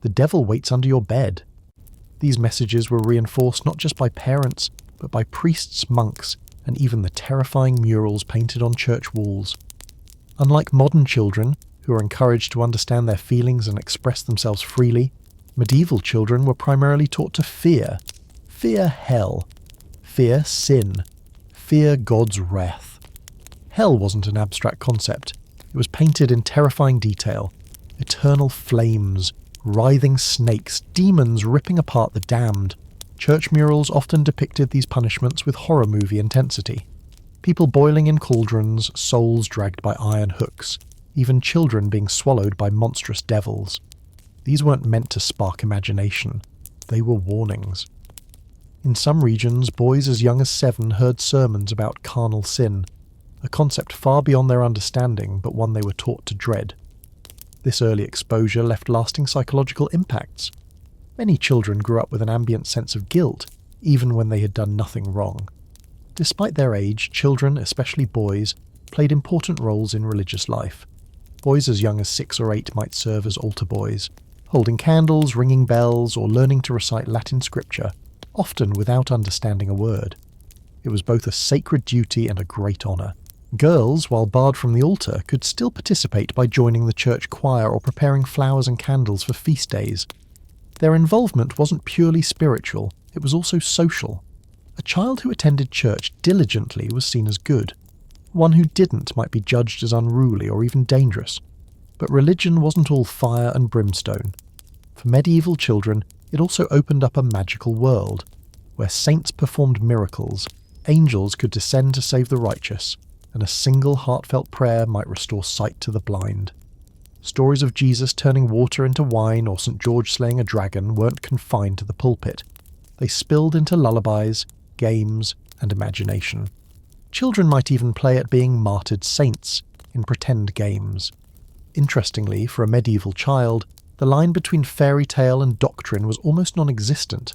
The devil waits under your bed. These messages were reinforced not just by parents, but by priests, monks, and even the terrifying murals painted on church walls. Unlike modern children, who are encouraged to understand their feelings and express themselves freely, medieval children were primarily taught to fear. Fear hell. Fear sin. Fear God's wrath. Hell wasn't an abstract concept. It was painted in terrifying detail. Eternal flames, writhing snakes, demons ripping apart the damned. Church murals often depicted these punishments with horror movie intensity. People boiling in cauldrons, souls dragged by iron hooks, even children being swallowed by monstrous devils. These weren't meant to spark imagination. They were warnings. In some regions, boys as young as 7 heard sermons about carnal sin, a concept far beyond their understanding, but one they were taught to dread. This early exposure left lasting psychological impacts. Many children grew up with an ambient sense of guilt, even when they had done nothing wrong. Despite their age, children, especially boys, played important roles in religious life. Boys as young as 6 or 8 might serve as altar boys, holding candles, ringing bells, or learning to recite Latin scripture, often without understanding a word. It was both a sacred duty and a great honour. Girls, while barred from the altar, could still participate by joining the church choir or preparing flowers and candles for feast days. Their involvement wasn't purely spiritual, it was also social. A child who attended church diligently was seen as good. One who didn't might be judged as unruly or even dangerous. But religion wasn't all fire and brimstone. For medieval children, it also opened up a magical world, where saints performed miracles, angels could descend to save the righteous, and a single heartfelt prayer might restore sight to the blind. Stories of Jesus turning water into wine or St. George slaying a dragon weren't confined to the pulpit. They spilled into lullabies, games, and imagination. Children might even play at being martyred saints in pretend games. Interestingly, for a medieval child, the line between fairy tale and doctrine was almost non-existent.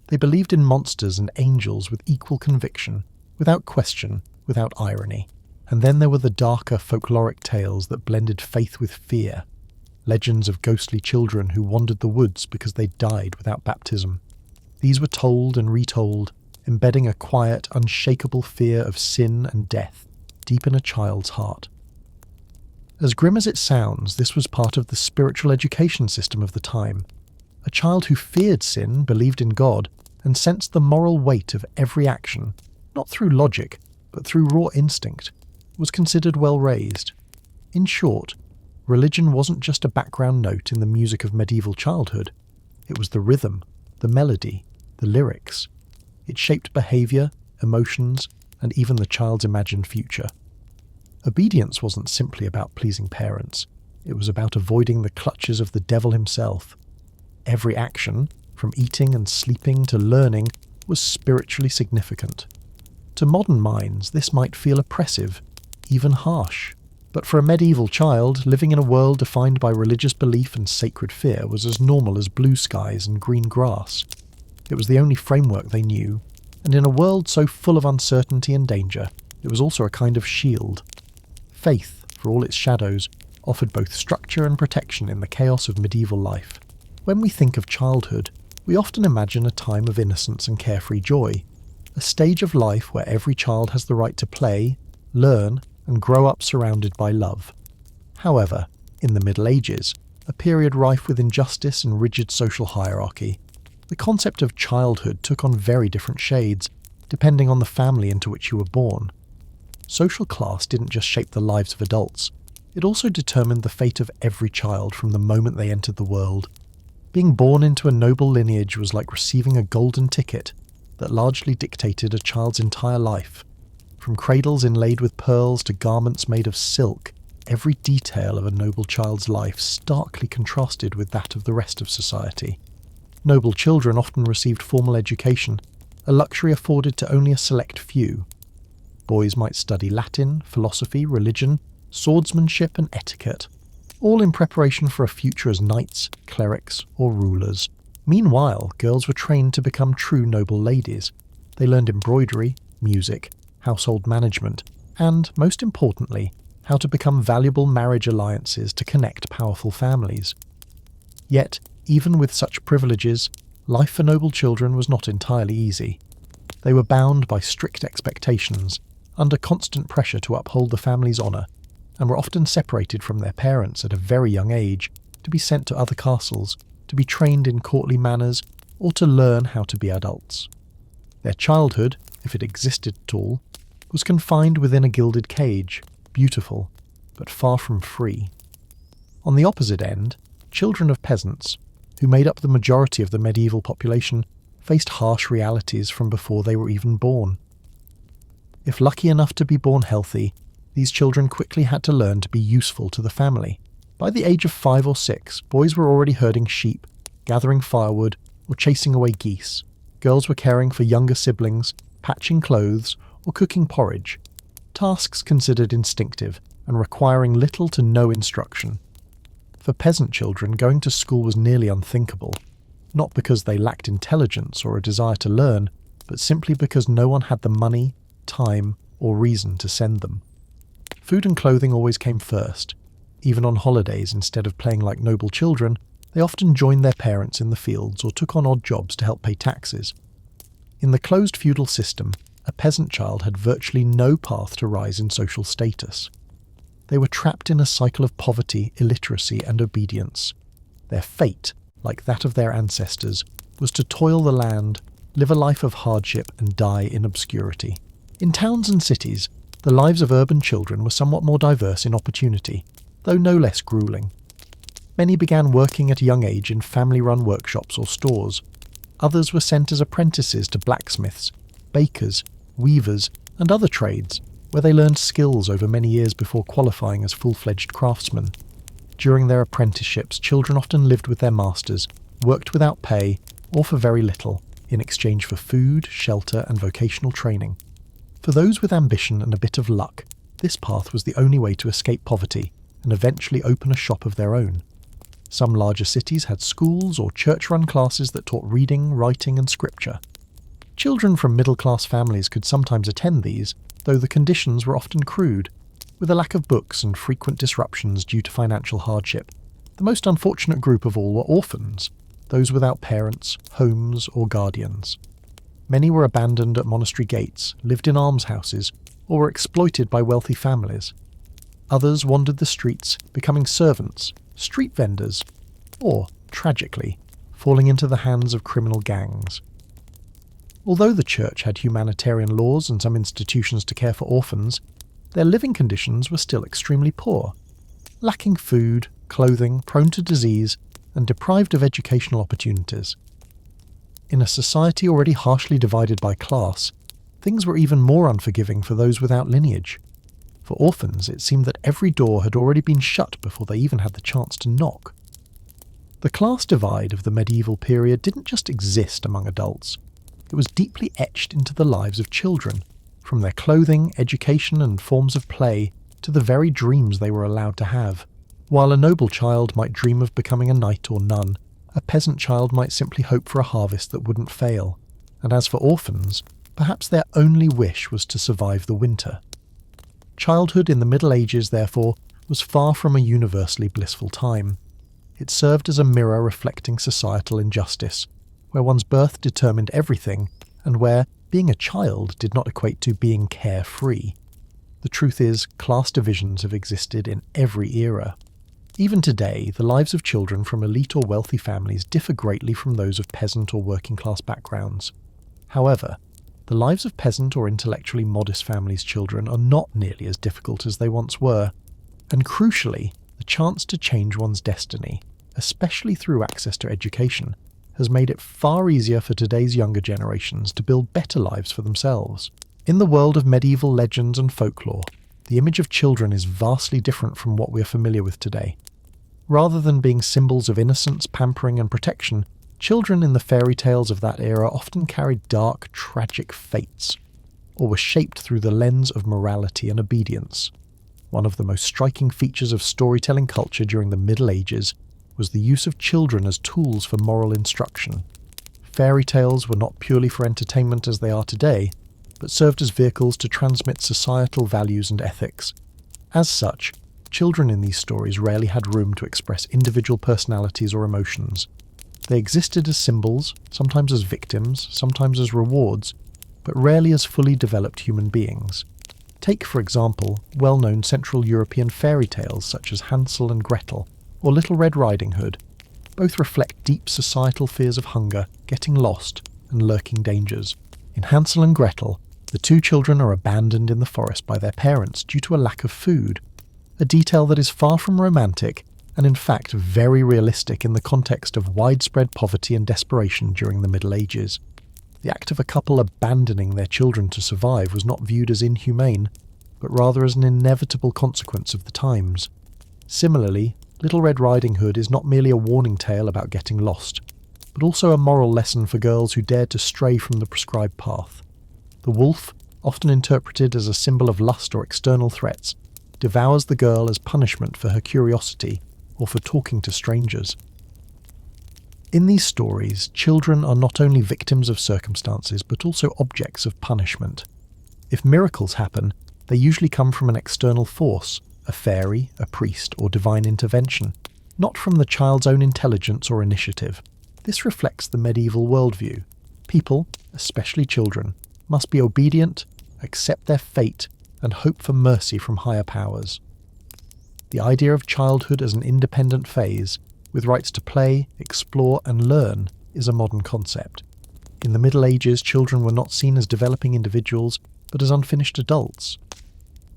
They believed in monsters and angels with equal conviction, without question, without irony. And then there were the darker folkloric tales that blended faith with fear. Legends of ghostly children who wandered the woods because they died without baptism. These were told and retold, embedding a quiet, unshakable fear of sin and death deep in a child's heart. As grim as it sounds, this was part of the spiritual education system of the time. A child who feared sin, believed in God, and sensed the moral weight of every action, not through logic, but through raw instinct, was considered well raised. In short, religion wasn't just a background note in the music of medieval childhood. It was the rhythm, the melody, the lyrics. It shaped behaviour, emotions, and even the child's imagined future. Obedience wasn't simply about pleasing parents. It was about avoiding the clutches of the devil himself. Every action, from eating and sleeping to learning, was spiritually significant. To modern minds, this might feel oppressive, even harsh. But for a medieval child, living in a world defined by religious belief and sacred fear was as normal as blue skies and green grass. It was the only framework they knew, and in a world so full of uncertainty and danger, it was also a kind of shield. Faith, for all its shadows, offered both structure and protection in the chaos of medieval life. When we think of childhood, we often imagine a time of innocence and carefree joy, a stage of life where every child has the right to play, learn, and grow up surrounded by love. However, in the Middle Ages, a period rife with injustice and rigid social hierarchy, the concept of childhood took on very different shades, depending on the family into which you were born. Social class didn't just shape the lives of adults, it also determined the fate of every child from the moment they entered the world. Being born into a noble lineage was like receiving a golden ticket that largely dictated a child's entire life. From cradles inlaid with pearls to garments made of silk, every detail of a noble child's life starkly contrasted with that of the rest of society. Noble children often received formal education, a luxury afforded to only a select few. Boys might study Latin, philosophy, religion, swordsmanship and etiquette, all in preparation for a future as knights, clerics or rulers. Meanwhile, girls were trained to become true noble ladies. They learned embroidery, music, household management, and, most importantly, how to become valuable marriage alliances to connect powerful families. Yet, even with such privileges, life for noble children was not entirely easy. They were bound by strict expectations, under constant pressure to uphold the family's honour, and were often separated from their parents at a very young age to be sent to other castles, to be trained in courtly manners, or to learn how to be adults. Their childhood, if it existed at all, was confined within a gilded cage, beautiful, but far from free. On the opposite end, children of peasants, who made up the majority of the medieval population, faced harsh realities from before they were even born. If lucky enough to be born healthy, these children quickly had to learn to be useful to the family. By the age of 5 or 6, boys were already herding sheep, gathering firewood, or chasing away geese. Girls were caring for younger siblings, patching clothes, or cooking porridge, tasks considered instinctive and requiring little to no instruction. For peasant children, going to school was nearly unthinkable. not because they lacked intelligence or a desire to learn, but simply because no one had the money, time, or reason to send them. Food and clothing always came first. Even on holidays, instead of playing like noble children, they often joined their parents in the fields or took on odd jobs to help pay taxes. In the closed feudal system, a peasant child had virtually no path to rise in social status. They were trapped in a cycle of poverty, illiteracy, and obedience. Their fate, like that of their ancestors, was to toil the land, live a life of hardship, and die in obscurity. In towns and cities, the lives of urban children were somewhat more diverse in opportunity, though no less grueling. Many began working at a young age in family-run workshops or stores. Others were sent as apprentices to blacksmiths, bakers, weavers, and other trades, where they learned skills over many years before qualifying as full-fledged craftsmen. During their apprenticeships, children often lived with their masters, worked without pay, or for very little, in exchange for food, shelter, and vocational training. For those with ambition and a bit of luck, this path was the only way to escape poverty and eventually open a shop of their own. Some larger cities had schools or church-run classes that taught reading, writing, and scripture. Children from middle-class families could sometimes attend these, though the conditions were often crude, with a lack of books and frequent disruptions due to financial hardship. The most unfortunate group of all were orphans, those without parents, homes, or guardians. Many were abandoned at monastery gates, lived in almshouses, or were exploited by wealthy families. Others wandered the streets, becoming servants, street vendors, or, tragically, falling into the hands of criminal gangs. Although the church had humanitarian laws and some institutions to care for orphans, their living conditions were still extremely poor, lacking food, clothing, prone to disease, and deprived of educational opportunities. In a society already harshly divided by class, things were even more unforgiving for those without lineage. For orphans, it seemed that every door had already been shut before they even had the chance to knock. The class divide of the medieval period didn't just exist among adults. It was deeply etched into the lives of children, from their clothing, education, and forms of play to the very dreams they were allowed to have. While a noble child might dream of becoming a knight or nun, a peasant child might simply hope for a harvest that wouldn't fail. And as for orphans, perhaps their only wish was to survive the winter. Childhood in the Middle Ages, therefore, was far from a universally blissful time. It served as a mirror reflecting societal injustice, where one's birth determined everything, and where being a child did not equate to being carefree. The truth is, class divisions have existed in every era. Even today, the lives of children from elite or wealthy families differ greatly from those of peasant or working-class backgrounds. However, the lives of peasant or intellectually modest families' children are not nearly as difficult as they once were, and crucially, the chance to change one's destiny, especially through access to education, has made it far easier for today's younger generations to build better lives for themselves. In the world of medieval legends and folklore, the image of children is vastly different from what we are familiar with today. Rather than being symbols of innocence, pampering, and protection, children in the fairy tales of that era often carried dark, tragic fates, or were shaped through the lens of morality and obedience. One of the most striking features of storytelling culture during the Middle Ages was the use of children as tools for moral instruction. Fairy tales were not purely for entertainment as they are today, but served as vehicles to transmit societal values and ethics. As such, children in these stories rarely had room to express individual personalities or emotions. They existed as symbols, sometimes as victims, sometimes as rewards, but rarely as fully developed human beings. Take, for example, well-known Central European fairy tales such as Hansel and Gretel, or Little Red Riding Hood. Both reflect deep societal fears of hunger, getting lost, and lurking dangers. In Hansel and Gretel, the two children are abandoned in the forest by their parents due to a lack of food, a detail that is far from romantic and in fact very realistic in the context of widespread poverty and desperation during the Middle Ages. The act of a couple abandoning their children to survive was not viewed as inhumane, but rather as an inevitable consequence of the times. Similarly, Little Red Riding Hood is not merely a warning tale about getting lost, but also a moral lesson for girls who dared to stray from the prescribed path. The wolf, often interpreted as a symbol of lust or external threats, devours the girl as punishment for her curiosity or for talking to strangers. In these stories, children are not only victims of circumstances but also objects of punishment. If miracles happen, they usually come from an external force, a fairy, a priest, or divine intervention, not from the child's own intelligence or initiative. This reflects the medieval worldview. People, especially children, must be obedient, accept their fate, and hope for mercy from higher powers. The idea of childhood as an independent phase, with rights to play, explore, and learn, is a modern concept. In the Middle Ages, children were not seen as developing individuals, but as unfinished adults.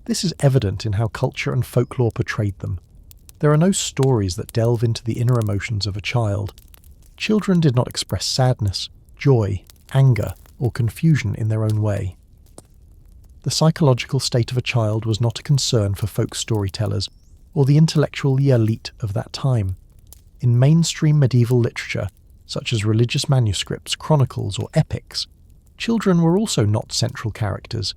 This is evident in how culture and folklore portrayed them. There are no stories that delve into the inner emotions of a child. Children did not express sadness, joy, anger, or confusion in their own way. The psychological state of a child was not a concern for folk storytellers or the intellectual elite of that time. In mainstream medieval literature, such as religious manuscripts, chronicles, or epics, children were also not central characters.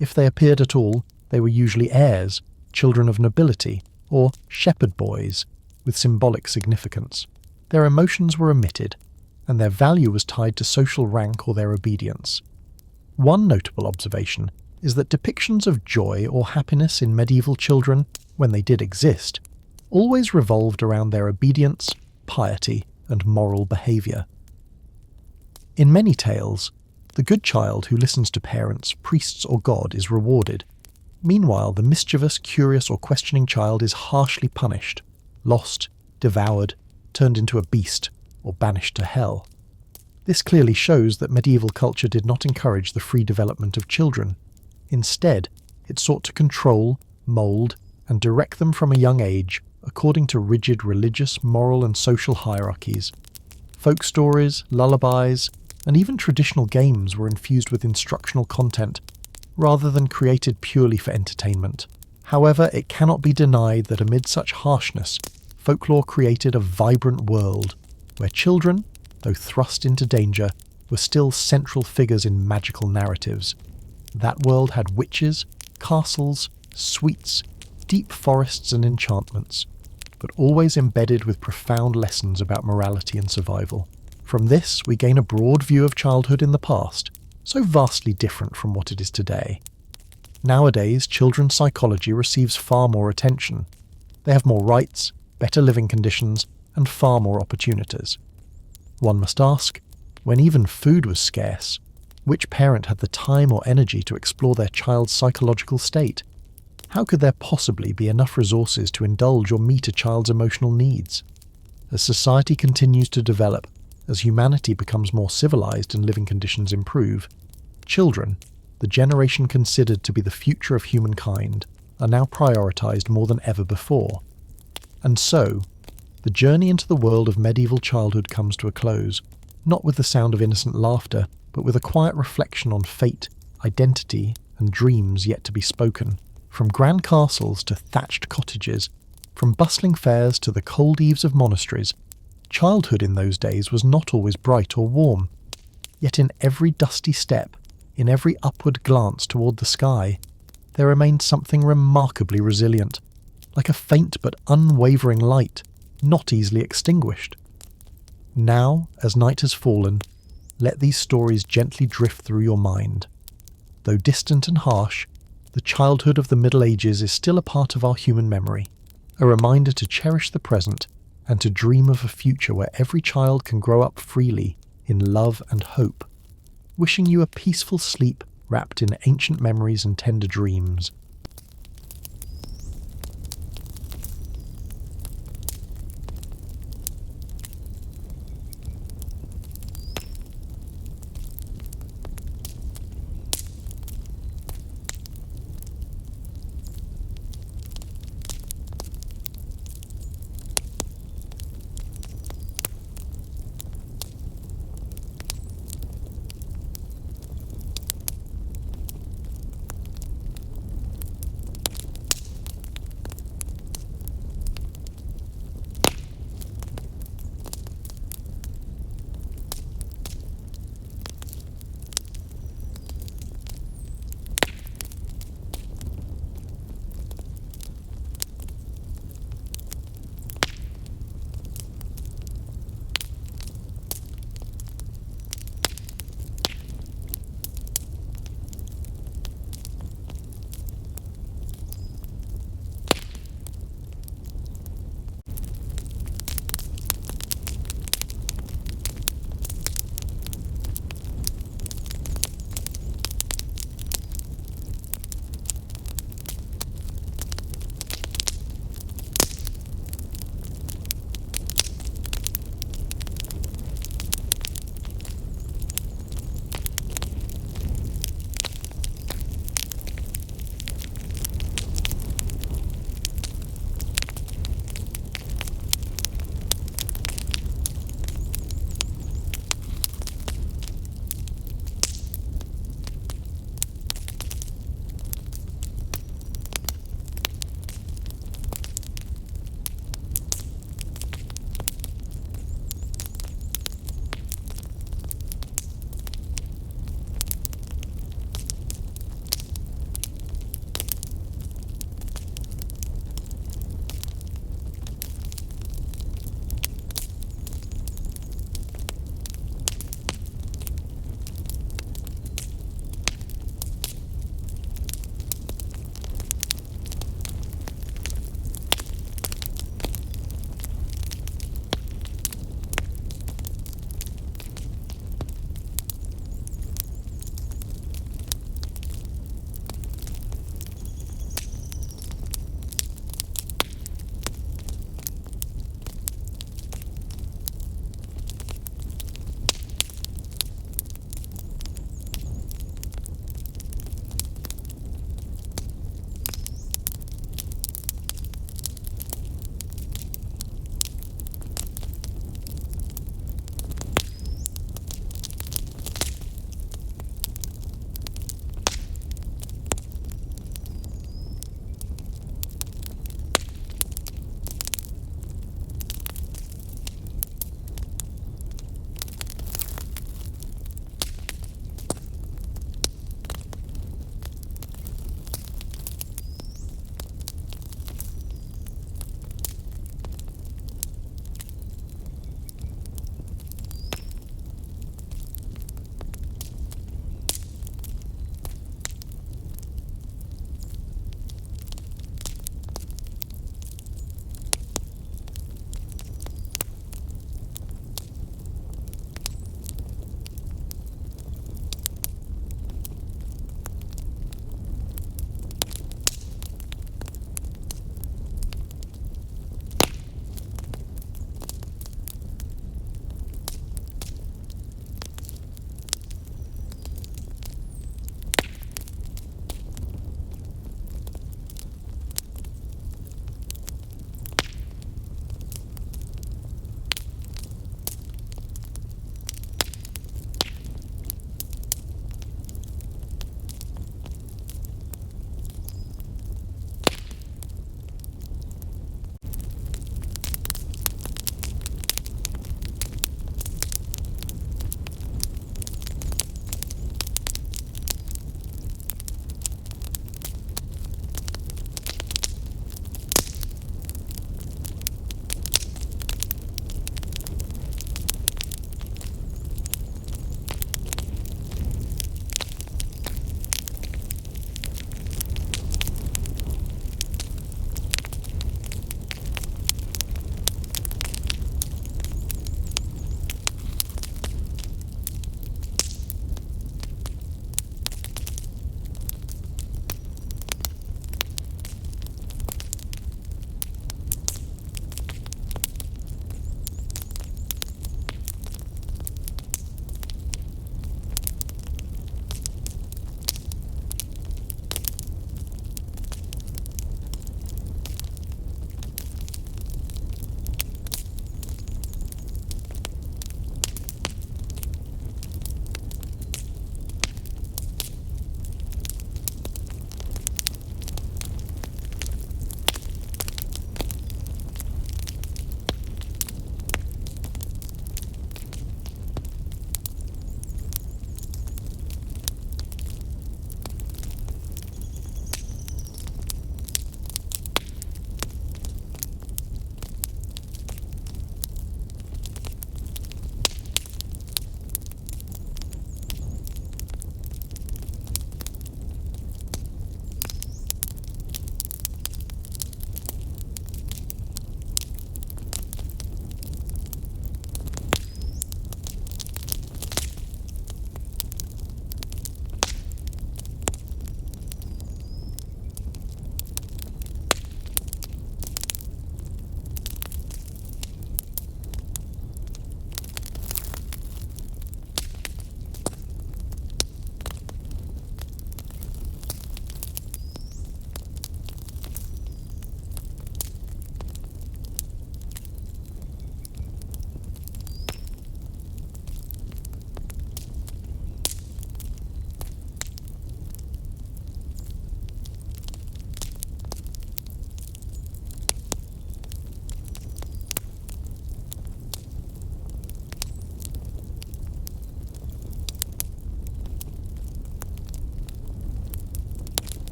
If they appeared at all, they were usually heirs, children of nobility, or shepherd boys, with symbolic significance. Their emotions were omitted, and their value was tied to social rank or their obedience. One notable observation is that depictions of joy or happiness in medieval children, when they did exist, always revolved around their obedience, piety, and moral behaviour. In many tales, the good child who listens to parents, priests, or God is rewarded. Meanwhile, the mischievous, curious, or questioning child is harshly punished, lost, devoured, turned into a beast, or banished to hell. This clearly shows that medieval culture did not encourage the free development of children. Instead, it sought to control, mould, and direct them from a young age according to rigid religious, moral, and social hierarchies. Folk stories, lullabies, and even traditional games were infused with instructional content, rather than created purely for entertainment. However, it cannot be denied that amid such harshness, folklore created a vibrant world, where children, though thrust into danger, were still central figures in magical narratives. That world had witches, castles, sweets, deep forests and enchantments, but always embedded with profound lessons about morality and survival. From this, we gain a broad view of childhood in the past, so vastly different from what it is today. Nowadays, children's psychology receives far more attention. They have more rights, better living conditions, and far more opportunities. One must ask, when even food was scarce, which parent had the time or energy to explore their child's psychological state? How could there possibly be enough resources to indulge or meet a child's emotional needs? As society continues to develop, as humanity becomes more civilized and living conditions improve, children, the generation considered to be the future of humankind, are now prioritized more than ever before. And so, the journey into the world of medieval childhood comes to a close, not with the sound of innocent laughter, but with a quiet reflection on fate, identity, and dreams yet to be spoken. From grand castles to thatched cottages, from bustling fairs to the cold eaves of monasteries, childhood in those days was not always bright or warm. Yet in every dusty step, in every upward glance toward the sky, there remained something remarkably resilient, like a faint but unwavering light, not easily extinguished. Now, as night has fallen, let these stories gently drift through your mind. Though distant and harsh, the childhood of the Middle Ages is still a part of our human memory, a reminder to cherish the present and to dream of a future where every child can grow up freely in love and hope. Wishing you a peaceful sleep wrapped in ancient memories and tender dreams.